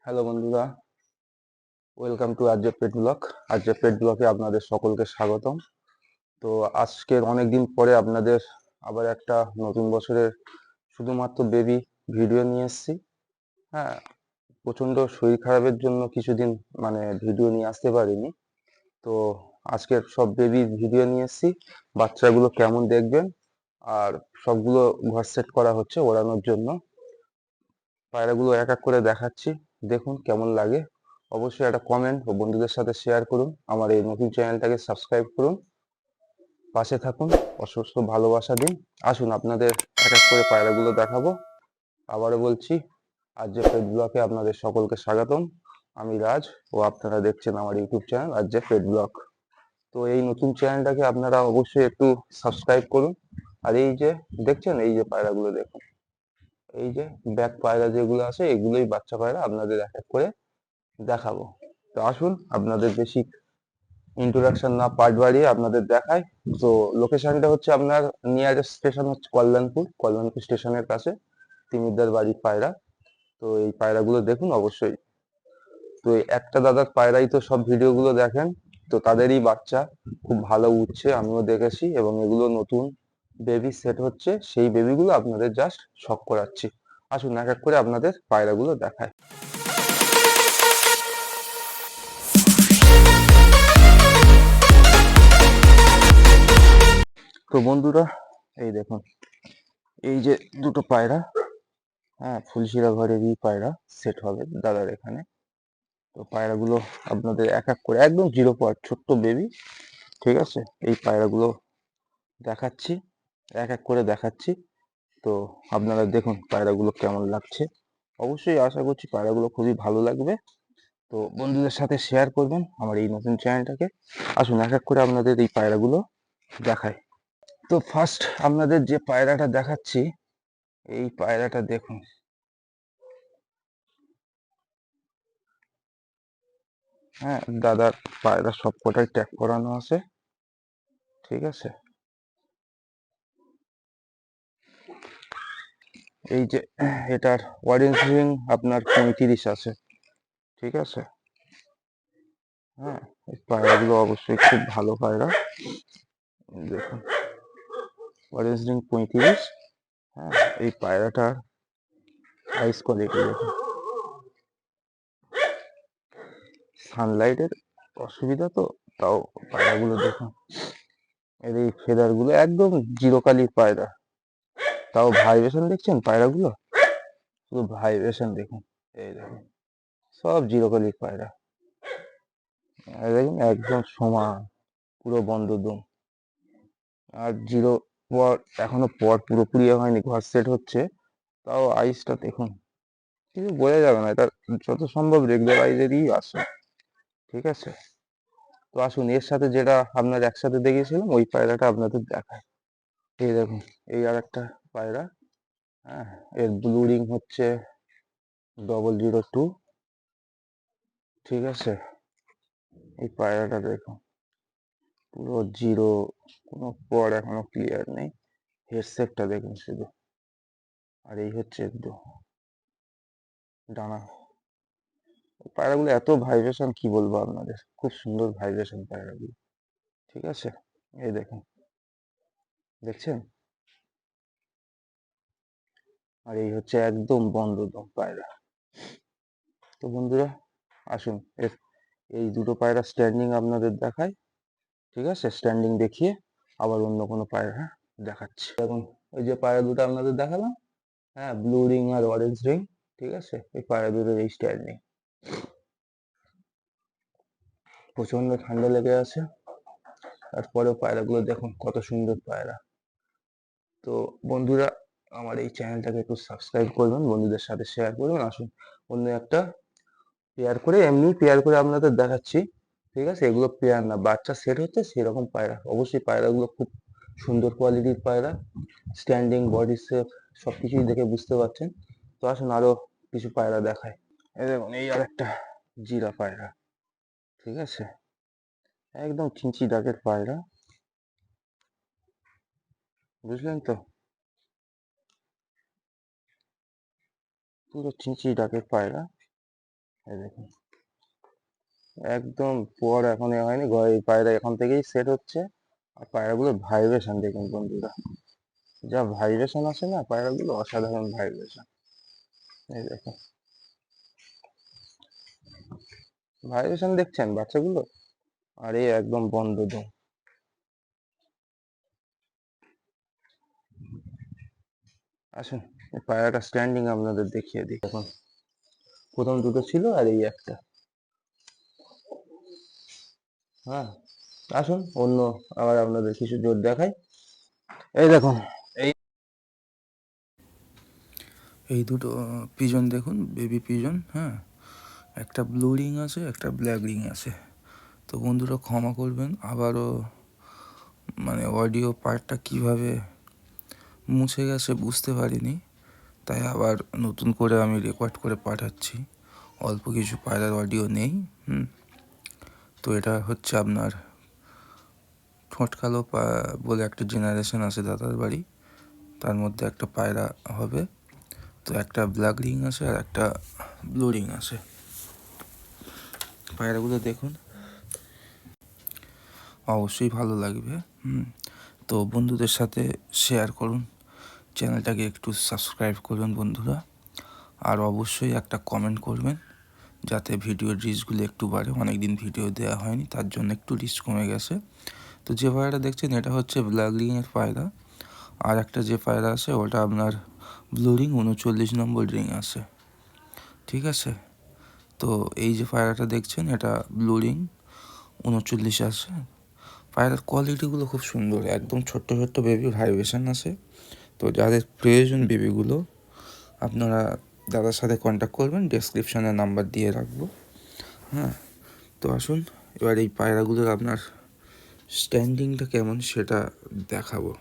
Hello বন্ধুরা, welcome to RJ pet blog. RJ pet ব্লগে আপনাদের সকলকে স্বাগতম। তো আজকের অনেক দিন পরে আপনাদের আবার একটা নতুন বছরের শুধুমাত্র বেবি ভিডিও নিয়ে এসেছি। হ্যাঁ, প্রচণ্ড শরীর খারাপের জন্য কিছুদিন ভিডিও নিয়ে আসতে পারিনি। তো আজকের সব বেবি ভিডিও নিয়ে এসেছি, বাচ্চাগুলো কেমন দেখবেন। আর সবগুলো ঘর সেট করা হচ্ছে ওড়ানোর জন্য। পায়রাগুলো এক এক করে দেখাচ্ছি, দেখুন কেমন লাগে। অবশ্যই একটা কমেন্ট ও বন্ধুদের সাথে শেয়ার করুন। আমার এই নতুন চ্যানেলটাকে সাবস্ক্রাইব করুন, পাশে থাকুন, অসংখ্য ভালোবাসা দিন। আসুন আপনাদের এক এক করে পায়রাগুলো দেখাবো। আবারও বলছি, আজ যে পেট ব্লগে আপনাদের সকলকে স্বাগতম। আমি রাজ, ও আপনারা দেখছেন আমার ইউটিউব চ্যানেল আজ যে পেট ব্লগ। তো এই নতুন চ্যানেলটাকে আপনারা অবশ্যই একটু সাবস্ক্রাইব করুন। আর এই যে দেখছেন, এই যে পায়রাগুলো দেখুন, এই যে ব্যাক পায়রা যেগুলো আছে, এগুলোই বাচ্চা পায়রা, আপনাদের এক এক করে দেখাবো। তো আসুন, আপনাদের বেশি ইন্ট্রোডাকশন না পার্ট বাড়িয়ে আপনাদের দেখাই। তো লোকেশনটা হচ্ছে আপনার নিয়ারেস্ট স্টেশন হচ্ছে কল্যাণপুর স্টেশনের কাছে তিমিরদার বাড়ির পায়রা। তো এই পায়রাগুলো দেখুন অবশ্যই। তো এই একটা দাদার পায়রাই তো সব ভিডিওগুলো দেখেন, তো তাদেরই বাচ্চা খুব ভালো উঠছে, আমিও দেখেছি। এবং এগুলো নতুন বেবি সেট হচ্ছে, সেই বেবিগুলো আপনাদের জাস্ট শখ করাচ্ছি। আসুন এক এক করে আপনাদের পায়রাগুলো দেখায়। তো বন্ধুরা, এই দেখুন, এই যে দুটো পায়রা, হ্যাঁ, ফুলশিরা ঘরেরই পায়রা সেট হবে দাদার এখানে। তো পায়রাগুলো আপনাদের এক এক করে একদম জিরো পয়েন্ট ছোট্ট বেবি, ঠিক আছে। এই পায়রাগুলো দেখাচ্ছি, এক এক করে দেখাচ্ছি। তো আপনারা দেখুন পায়রাগুলো কেমন লাগছে। অবশ্যই আশা করছি পায়রাগুলো খুবই ভালো লাগবে। তো বন্ধুদের সাথে শেয়ার করবেন আমার এই নতুন চ্যানেলটাকে। আসুন এক এক করে আপনাদের এই পায়রাগুলো দেখায়। তো ফার্স্ট আপনাদের যে পায়রাটা দেখাচ্ছি, এই পায়রাটা দেখুন। হ্যাঁ, দাদার পায়রা সব কটাই ট্যাগ করানো আছে, ঠিক আছে। এই যে এটার অরেঞ্জ রিং আপনার 35 আছে, ঠিক আছে। হ্যাঁ, এই পায়রাগুলো অবশ্যই খুব ভালো পায়রা। দেখুন, অরেঞ্জ রিং 35। হ্যাঁ, এই পায়রাটার আইস কোয়ালিটি দেখুন। সানলাইটের অসুবিধা তো, তাও পায়রাগুলো দেখুন। এর এই ফেদার গুলো একদম জিরো কালির পায়রা, তাও ভাইব্রেশন দেখছেন পায়রাগুলো, শুধু ভাইব্রেশন দেখুন। এই দেখুন, সব জিরো কালির পায়রা। এই দেখুন একদম সমান, পুরো বন্ধ দম। আর জিরো পর, এখনো পর পুরোপুরি হয়নি, ঘর সেট হচ্ছে। তাও আইসটা দেখুন, কিছু বোঝা যাবে না, এটা যত সম্ভব রেগুলার আইজেরই আসে, ঠিক আছে। তো আসুন এর সাথে যেটা আপনার একসাথে দেখিয়েছিলাম, ওই পায়রাটা আপনাদের দেখায়। এই দেখুন, এই আর একটা পায়রা। হ্যাঁ, এর ব্লু রিং হচ্ছে 002, ঠিক আছে। এই পায়রাটা দেখুন, পুরো জিরো, কোনো পর এখনো ক্লিয়ার নেই। হেডসেটটা দেখুন শুধু। আর এই হচ্ছে ডানা। পায়রাগুলো এত ভাইব্রেশন, কি বলবো আপনাদের, খুব সুন্দর ভাইব্রেশন পায়রাগুলো, ঠিক আছে। এই দেখুন, দেখছেন। আর এই হচ্ছে একদম বন্ধ দম পায়রা। তো বন্ধুরা, আসুন এই দুটো পায়রা স্ট্যান্ডিং আপনাদের দেখায়, ঠিক আছে। স্ট্যান্ডিং দেখিয়ে আবার অন্য কোনো পায়রা দেখাচ্ছি। দেখুন, ওই যে পায়রা দুটো আপনাদের দেখালাম, হ্যাঁ, ব্লু রিং আর অরেঞ্জ রিং, ঠিক আছে। এই পায়রা দুটোর এই স্ট্যান্ডিং। প্রচন্ড ঠান্ডা লেগে আছে, তারপরেও পায়রাগুলো দেখুন কত সুন্দর পায়রা। তো বন্ধুরা, আমার এই চ্যানেলটাকে একটু সাবস্ক্রাইব করবেন, বন্ধুদের সাথে শেয়ার করবেন। আসুন অন্য একটা পেয়ার করে, এমনি পেয়ার করে আপনাদের দেখাচ্ছি, ঠিক আছে। এগুলো পেয়ার না, বাচ্চা সেট হচ্ছে সেরকম পায়রা। অবশ্যই পায়রাগুলো খুব সুন্দর কোয়ালিটির পায়রা, স্ট্যান্ডিং, বডি শেপ সবকিছুই দেখে বুঝতে পারছেন। তো আসুন আরো কিছু পায়রা দেখায়। এই দেখুন, এই আর একটা জিরা পায়রা, ঠিক আছে। একদম চিনচি ডাকের পায়রা, বুঝলেন তো, পুরো চিনচি ডাকের পায়রা। এই দেখুন একদম পর এখন এ হয়নি, এই পায়রা এখন থেকেই সেট হচ্ছে। আর পায়রাগুলোর ভাইব্রেশন দেখুন বন্ধুরা, যা ভাইব্রেশন আসে না পায়রাগুলো, অসাধারণ ভাইব্রেশন। এই দেখুন ভাইব্রেশন দেখছেন বাচ্চাগুলো, আর এই একদম বন্ধ দম। আসুন এই পায়রাটা স্ট্যান্ডিং আপনাদের দেখিয়ে দিই। এখন প্রথম দুটো ছিল আর এই একটা। হ্যাঁ আসুন অন্য আবার আপনাদের কিছু জোর দেখাই। এই দেখুন এই এই দুটো পিজন দেখুন, বেবি পিজন। হ্যাঁ, একটা ব্লু রিং আছে, একটা ব্ল্যাক রিং আছে। তো বন্ধুরা ক্ষমা করবেন, আবারও মানে অডিও পার্টটা কিভাবে মুছে গেছে বুঝতে পারিনি, তাই আবার নতুন করে আমি রেকর্ড করে পাঠাচ্ছি। অল্প কিছু পায়রার অডিও নেই। তো এটা হচ্ছে আপনার ঠোঁটকালো বলে একটা জেনারেশন আছে দাদার বাড়ি, তার মধ্যে একটা পায়রা হবে। তো একটা ব্ল্যাক রিং আছে আর একটা ব্লু রিং আছে। পায়রাগুলো দেখুন, অবশ্যই ভালো লাগবে। তো বন্ধুদের সাথে শেয়ার করুন, চ্যানেলটাকে একটু সাবস্ক্রাইব করবেন বন্ধুরা, আর অবশ্যই একটা কমেন্ট করবেন যাতে ভিডিওর রিচগুলো একটু বাড়ে। অনেক দিন ভিডিও দেওয়া হয়নি, তার জন্য একটু রিচ কমে গেছে। তো যে পায়রাটা দেখছেন এটা হচ্ছে ব্ল্যাক রিংয়ের পায়রা, আর একটা যে পায়রা আছে ওটা আপনার ব্লু রিং 39 নম্বর রিং আছে। ঠিক আছে, তো এই যে পায়রাটা দেখছেন এটা ব্লু রিং 39 আছে। পায়রার কোয়ালিটিগুলো খুব সুন্দর, একদম ছোট্ট ছোট্ট বেবি ভাইব্রেশন আছে। তো যাদের প্রয়োজন বেবিগুলো আপনারা দাদার সাথে কন্ট্যাক্ট করবেন, ডেসক্রিপশানে নাম্বার দিয়ে রাখবো। হ্যাঁ, তো আসুন এবার এই পায়রাগুলোর আপনার স্ট্যান্ডিংটা কেমন সেটা দেখাবো।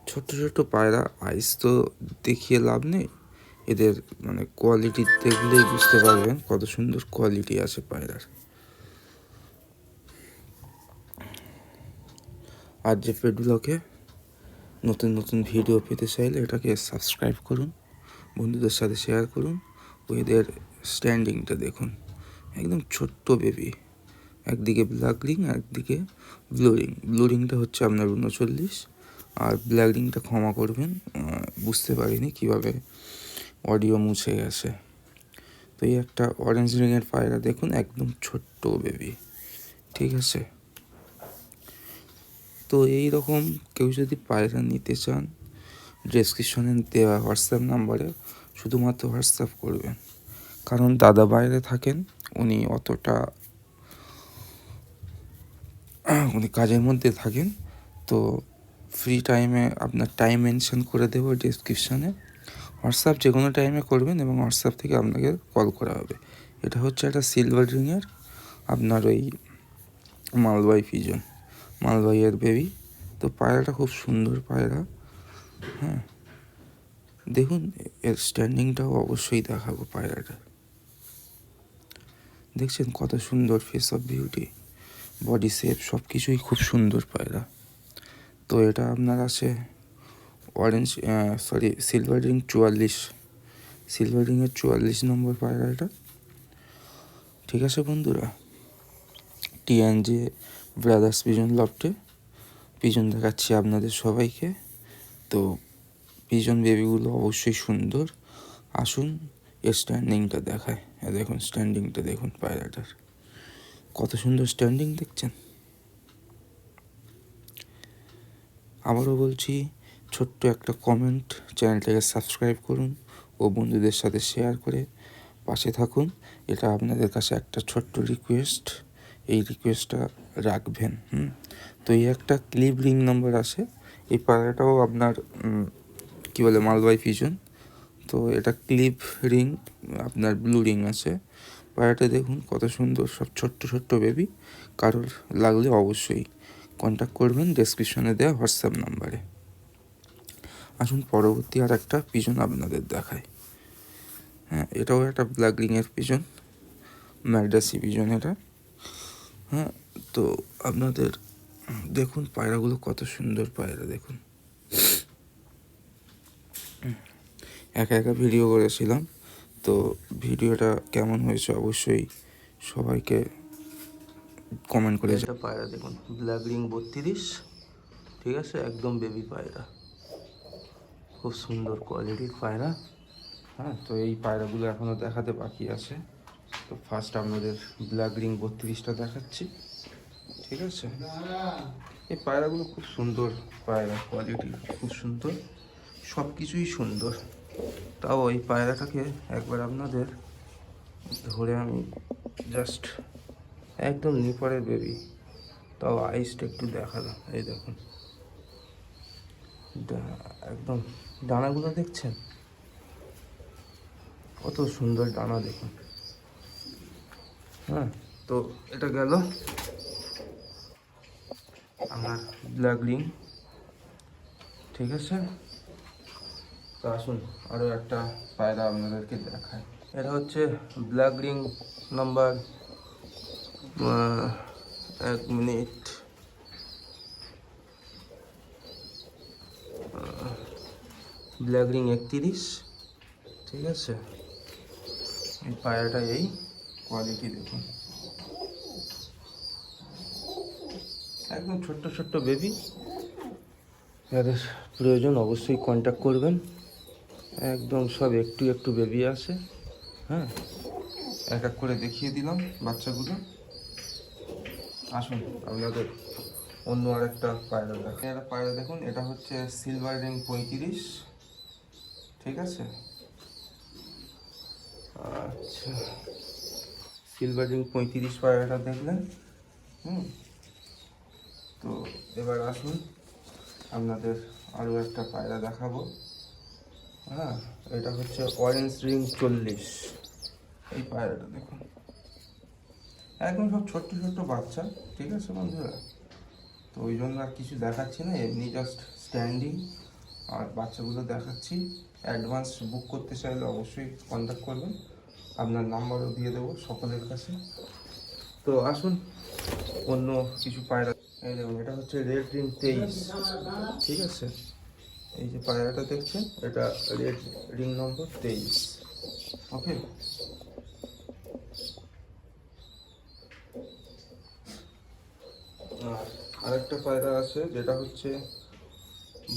ছোট্ট ছোট্ট পায়রা, আইস তো দেখিয়ে লাভ নেই, এদের মানে কোয়ালিটি দেখলেই বুঝতে পারবেন কত সুন্দর কোয়ালিটি আছে পায়রার। আর যে পেট ব্লকে নতুন নতুন ভিডিও পেতে চাইলে এটাকে সাবস্ক্রাইব করুন, বন্ধুদের সাথে শেয়ার করুন। এদের স্ট্যান্ডিংটা দেখুন, একদম ছোট্ট বেবি, একদিকে ব্ল্যাক রিং একদিকে ব্লু রিং। ব্লু রিংটা হচ্ছে আপনার 39, আর ব্ল্যাক রিংটা ক্ষমা করবেন বুঝতে পারিনি কীভাবে অডিও মুছে গেছে। তো এই একটা অরেঞ্জ রিংয়ের পায়রা দেখুন, একদম ছোট্ট বেবি। ঠিক আছে, তো এই রকম কেউ যদি পায়রা নিতে চান ডেসক্রিপশনে দেওয়া হোয়াটসঅ্যাপ নাম্বারে শুধুমাত্র হোয়াটসঅ্যাপ করবেন, কারণ দাদা বাইরে থাকেন, উনি অতটা উনি কাজের মধ্যে থাকেন। তো ফ্রি টাইমে আপনার টাইম মেনশন করে দেবো ডেসক্রিপশানে, হোয়াটসঅ্যাপ যে কোনো টাইমে করবেন এবং হোয়াটসঅ্যাপ থেকে আপনাকে কল করা হবে। এটা হচ্ছে একটা সিলভার রিংয়ের আপনার ওই মালবাই পিজন, মালবাইয়ের বেবি। তো পায়রাটা খুব সুন্দর পায়রা। হ্যাঁ দেখুন এর স্ট্যান্ডিংটাও অবশ্যই দেখাবো। পায়রাটা দেখছেন কত সুন্দর, face of beauty, body shape সব কিছুই খুব সুন্দর পায়রা। তো এটা আপনার আছে অরেঞ্জ সিলভার রিং 44, সিলভার রিংয়ের 44 নম্বর পায়রা এটা। ঠিক আছে বন্ধুরা, টিএনজে ব্রাদার্স পিজন লফটে পিজন দেখাচ্ছি আপনাদের সবাইকে। তো পিজন বেবিগুলো অবশ্যই সুন্দর। আসুন এর স্ট্যান্ডিংটা দেখায়। দেখুন স্ট্যান্ডিংটা দেখুন পায়রাটার, কত সুন্দর স্ট্যান্ডিং দেখছেন। আবারও বলছি, ছোট্ট একটা কমেন্ট, চ্যানেলটাকে সাবস্ক্রাইব করুন ও বন্ধুদের সাথে শেয়ার করে পাশে থাকুন। এটা আপনাদের কাছে একটা ছোট্ট রিকোয়েস্ট, এই রিকোয়েস্টটা রাখবেন। তো এই একটা ক্লিপ রিং নাম্বার আছে, এই পায়রাটাও আপনার কী বলে মালবাই পিজন। তো এটা ক্লিপ রিং আপনার ব্লু রিং আছে। পায়রাটা দেখুন কত সুন্দর, সব ছোট্ট ছোট্ট বেবি। কারোর লাগলে অবশ্যই কন্ট্যাক্ট করবেন ডেসক্রিপশনে দেওয়া হোয়াটসঅ্যাপ নাম্বারে। আসুন পরবর্তী আর একটা পিজন আপনাদের দেখায়। হ্যাঁ, এটাও একটা ব্ল্যাক রিংয়ের পিজন, ম্যাকডাসি পিজন এটা। হ্যাঁ, তো আপনাদের দেখুন পায়রাগুলো কত সুন্দর পায়রা দেখুন। একা একা ভিডিও করেছিলাম, তো ভিডিওটা কেমন হয়েছে অবশ্যই সবাইকে কমেন্ট করে এটা পায়রা দেখুন, ব্ল্যাক রিং 32, ঠিক আছে, একদম বেবি পায়রা, খুব সুন্দর কোয়ালিটির পায়রা। হ্যাঁ, তো এই পায়রাগুলো এখনও দেখাতে বাকি আছে। তো ফার্স্ট আপনাদের ব্ল্যাক রিং 32টা দেখাচ্ছি, ঠিক আছে। এই পায়রাগুলো খুব সুন্দর পায়রা, কোয়ালিটি খুব সুন্দর, সব কিছুই সুন্দর। তাও এই পায়রাটাকে একবার আপনাদের ধরে আমি জাস্ট একদম নিপারের বেবি, তাও আইসটা একটু দেখালাম। এই দেখুন একদম ডানাগুলো দেখছেন, কত সুন্দর ডানা দেখুন। হ্যাঁ, তো এটা গেল আমার ব্ল্যাক রিং, ঠিক আছে। তো আসুন আরও একটা পায়রা আপনাদেরকে দেখায়। এটা হচ্ছে black ring number, 1 minute, black ring 31, ঠিক আছে। এই পায়রাটা এই কোয়ালিটি দেখুন, একদম ছোট্ট ছোট্ট বেবি। যাদের প্রয়োজন অবশ্যই কন্ট্যাক্ট করবেন, একদম সব একটু একটু বেবি আছে। হ্যাঁ, এক এক করে দেখিয়ে দিলাম বাচ্চাগুলো। আসুন আপনাদের অন্য আরেকটা পায়রা দেখেন। একটা পায়রা দেখুন, এটা হচ্ছে সিলভার রিং 35, ঠিক আছে। আচ্ছা, সিলভার রিং 35 পায়রাটা দেখলেন। তো এবার আসুন আপনাদের আরও একটা পায়রা দেখাবো। হ্যাঁ, এটা হচ্ছে অরেঞ্জ রিং 40। এই পায়রাটা দেখুন, একদম সব ছোট্ট ছোট্ট বাচ্চা, ঠিক আছে বন্ধুরা। তো ওই জন্য আর কিছু দেখাচ্ছি না, এমনি জাস্ট স্ট্যান্ডিং আর বাচ্চাগুলো দেখাচ্ছি। অ্যাডভান্স বুক করতে চাইলে অবশ্যই কন্ট্যাক্ট করবেন, আপনার নাম্বারও দিয়ে দেবো সকলের কাছে। তো আসুন অন্য কিছু পায়রা। এই দেখুন, এটা হচ্ছে রেড রিং 23, ঠিক আছে। এই যে পায়রাটা দেখছেন, এটা রেড রিং নম্বর 23, ওকে। আর আরেকটা পায়রা আছে যেটা হচ্ছে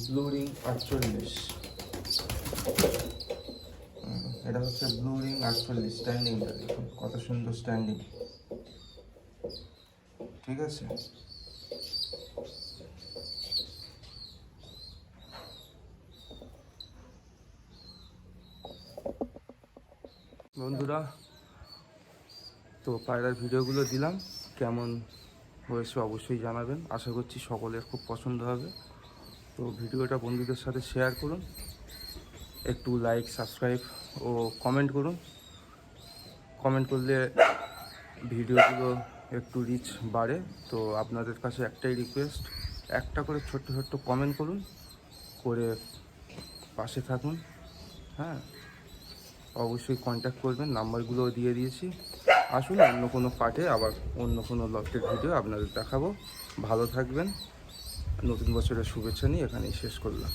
ব্লু রিং 48, এটা হচ্ছে ব্লু রিং 48। স্ট্যান্ডিংটা দেখুন কত সুন্দর স্ট্যান্ডিং, ঠিক আছে। বন্ধুরা, তো পায়রার ভিডিওগুলো দিলাম, কেমন হয়েছে অবশ্যই জানাবেন। আশা করছি সকলের খুব পছন্দ হবে। তো ভিডিওটা বন্ধুদের সাথে শেয়ার করুন, একটু লাইক, সাবস্ক্রাইব ও কমেন্ট করুন। কমেন্ট করলে ভিডিওগুলো একটু রিচ বাড়ে। তো আপনাদের কাছে একটাই রিকোয়েস্ট, একটা করে ছোট্ট ছোট্ট কমেন্ট করুন, করে পাশে থাকুন। হ্যাঁ, অবশ্যই কন্ট্যাক্ট করবেন, নাম্বারগুলোও দিয়ে দিয়েছি। আসুন অন্য কোনো পার্টে আবার অন্য কোনো লফটের ভিডিও আপনাদের দেখাবো। ভালো থাকবেন, নতুন বছরের শুভেচ্ছা নিয়ে এখানেই শেষ করলাম।